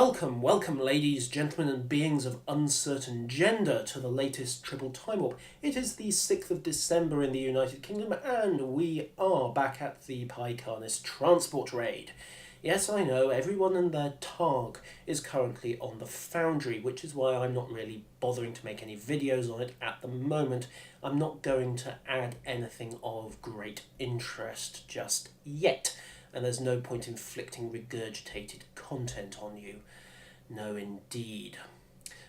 Welcome ladies, gentlemen and beings of uncertain gender to the latest Tribble Timewarp. It is the 6th of December in the United Kingdom and we are back at the Pi Canis Transport Raid. Yes, I know, everyone and their targ is currently on the Foundry, which is why I'm not really bothering to make any videos on it at the moment. I'm not going to add anything of great interest just yet. And there's no point inflicting regurgitated content on you. No indeed.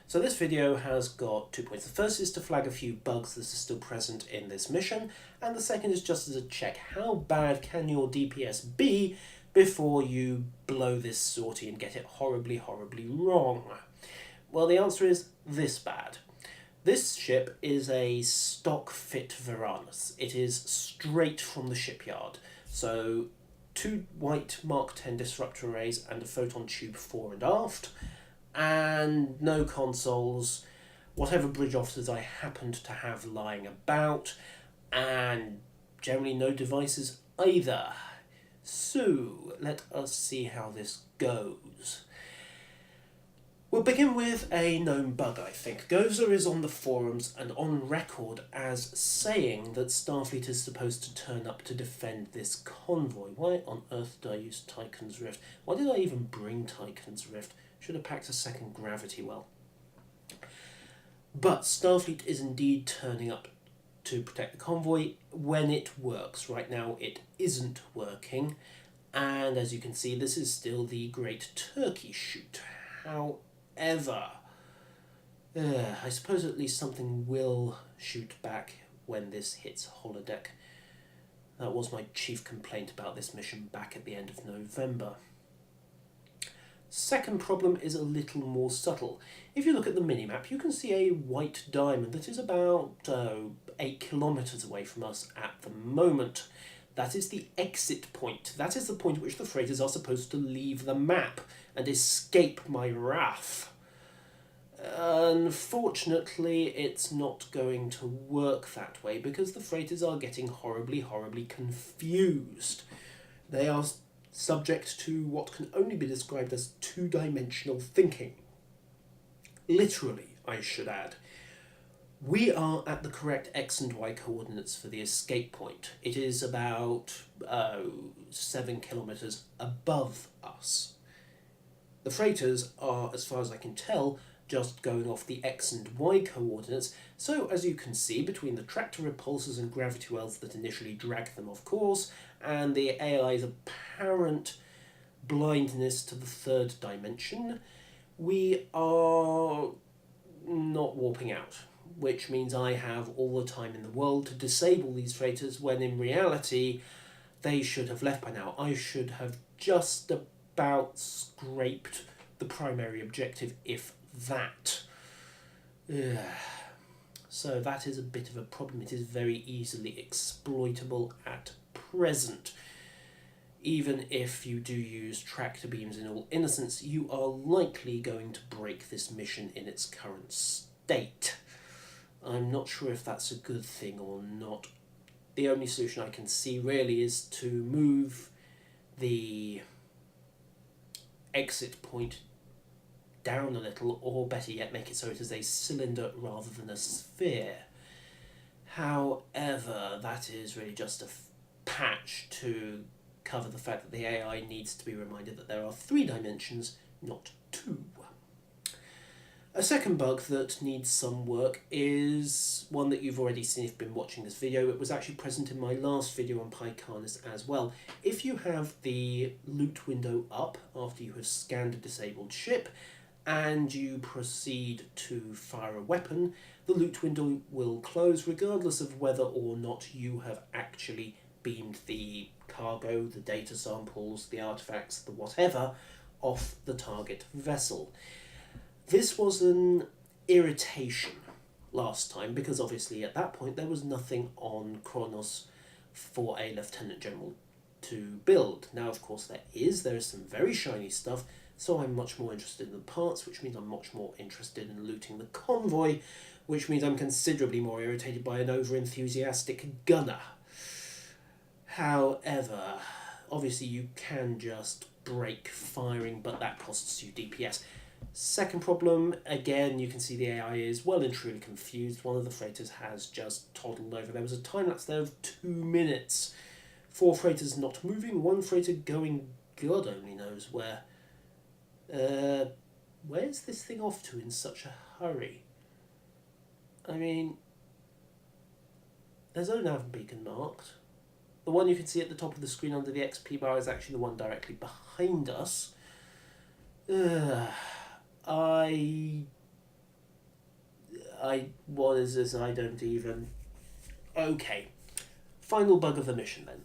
So this video has got 2 points. The first is to flag a few bugs that are still present in this mission, and the second is just as a check. How bad can your DPS be before you blow this sortie and get it horribly wrong? Well, the answer is this bad. This ship is a stock fit Varanus. It is straight from the shipyard. So 2 white Mark 10 disruptor arrays and a photon tube fore and aft, and no consoles, whatever bridge officers I happened to have lying about, and generally no devices either. So let us see how this goes. We'll begin with a known bug, I think. Gozer is on the forums and on record as saying that Starfleet is supposed to turn up to defend this convoy. Why on earth did I use Tychon's Rift? Why did I even bring Tychon's Rift? Should have packed a second gravity well. But Starfleet is indeed turning up to protect the convoy when it works. Right now it isn't working, and as you can see, this is still the Great Turkey shoot. However, I suppose at least something will shoot back when this hits holodeck. That was my chief complaint about this mission back at the end of November. Second problem is a little more subtle. If you look at the minimap, you can see a white diamond that is about 8 kilometers away from us at the moment. That is the exit point. That is the point at which the freighters are supposed to leave the map and escape my wrath. Unfortunately, it's not going to work that way because the freighters are getting horribly confused. They are subject to what can only be described as two-dimensional thinking. Literally, I should add. We are at the correct X and Y coordinates for the escape point. It is about 7 kilometers above us. The freighters are, as far as I can tell, just going off the X and Y coordinates, so as you can see, between the tractor repulsors and gravity wells that initially drag them off course, and the AI's apparent blindness to the third dimension, we are not warping out, which means I have all the time in the world to disable these freighters, when in reality they should have left by now. I should have just about scraped the primary objective, if that. So that is a bit of a problem. It is very easily exploitable at present. Even if you do use tractor beams in all innocence, you are likely going to break this mission in its current state. I'm not sure if that's a good thing or not. The only solution I can see really is to move the exit point down a little, or better yet, make it so it is a cylinder rather than a sphere. However, that is really just a patch to cover the fact that the AI needs to be reminded that there are 3 dimensions, not 2. A second bug that needs some work is one that you've already seen if you've been watching this video. It was actually present in my last video on Pi Canis as well. If you have the loot window up after you have scanned a disabled ship and you proceed to fire a weapon, the loot window will close regardless of whether or not you have actually beamed the cargo, the data samples, the artifacts, the whatever, off the target vessel. This was an irritation last time because obviously at that point there was nothing on Kronos for a Lieutenant General to build. Now of course there is some very shiny stuff, so I'm much more interested in the parts, which means I'm much more interested in looting the convoy, which means I'm considerably more irritated by an over-enthusiastic gunner. However, obviously you can just break firing, but that costs you DPS. Second problem, again, you can see the AI is well and truly confused. One of the freighters has just toddled over. There was a time lapse there of 2 minutes. 4 freighters not moving, 1 freighter going God only knows where. Where's this thing off to in such a hurry? I mean, there's no nav beacon marked. The one you can see at the top of the screen under the XP bar is actually the one directly behind us. What is this? I don't even... Okay. Final bug of the mission then.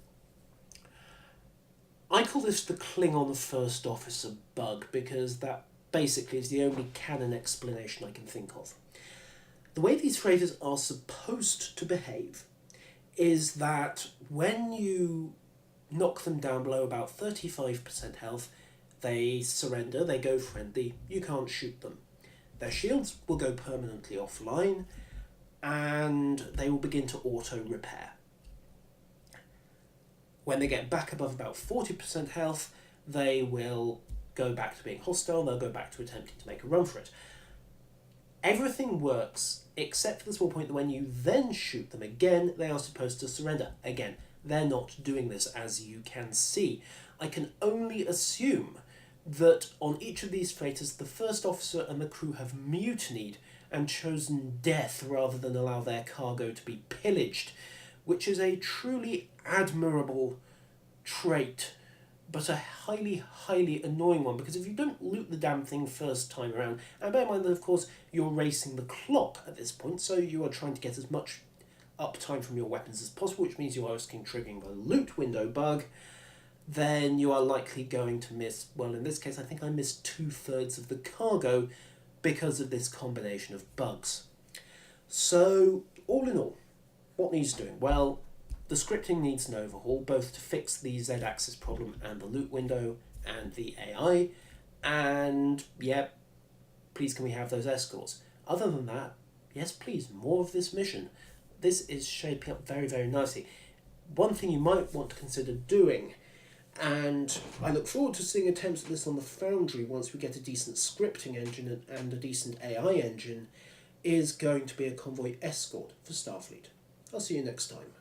I call this the Klingon First Officer bug because that basically is the only canon explanation I can think of. The way these freighters are supposed to behave is that when you knock them down below about 35% health, they surrender, they go friendly, you can't shoot them. Their shields will go permanently offline, and they will begin to auto-repair. When they get back above about 40% health, they will go back to being hostile, they'll go back to attempting to make a run for it. Everything works, except for the small point that when you then shoot them again, they are supposed to surrender. Again, they're not doing this, as you can see. I can only assume that on each of these freighters, the first officer and the crew have mutinied and chosen death rather than allow their cargo to be pillaged, which is a truly admirable trait, but a highly, highly annoying one, because if you don't loot the damn thing first time around, and bear in mind that, of course, you're racing the clock at this point, so you are trying to get as much uptime from your weapons as possible, which means you are risking triggering the loot window bug, then you are likely going to miss, well, in this case, I think I missed 2/3 of the cargo because of this combination of bugs. So, all in all, what needs doing? Well, the scripting needs an overhaul, both to fix the Z-axis problem and the loot window and the AI, and, yeah, please can we have those escorts? Other than that, yes please, more of this mission. This is shaping up very, very nicely. One thing you might want to consider doing, and I look forward to seeing attempts at this on the Foundry once we get a decent scripting engine and a decent AI engine, is going to be a convoy escort for Starfleet. I'll see you next time.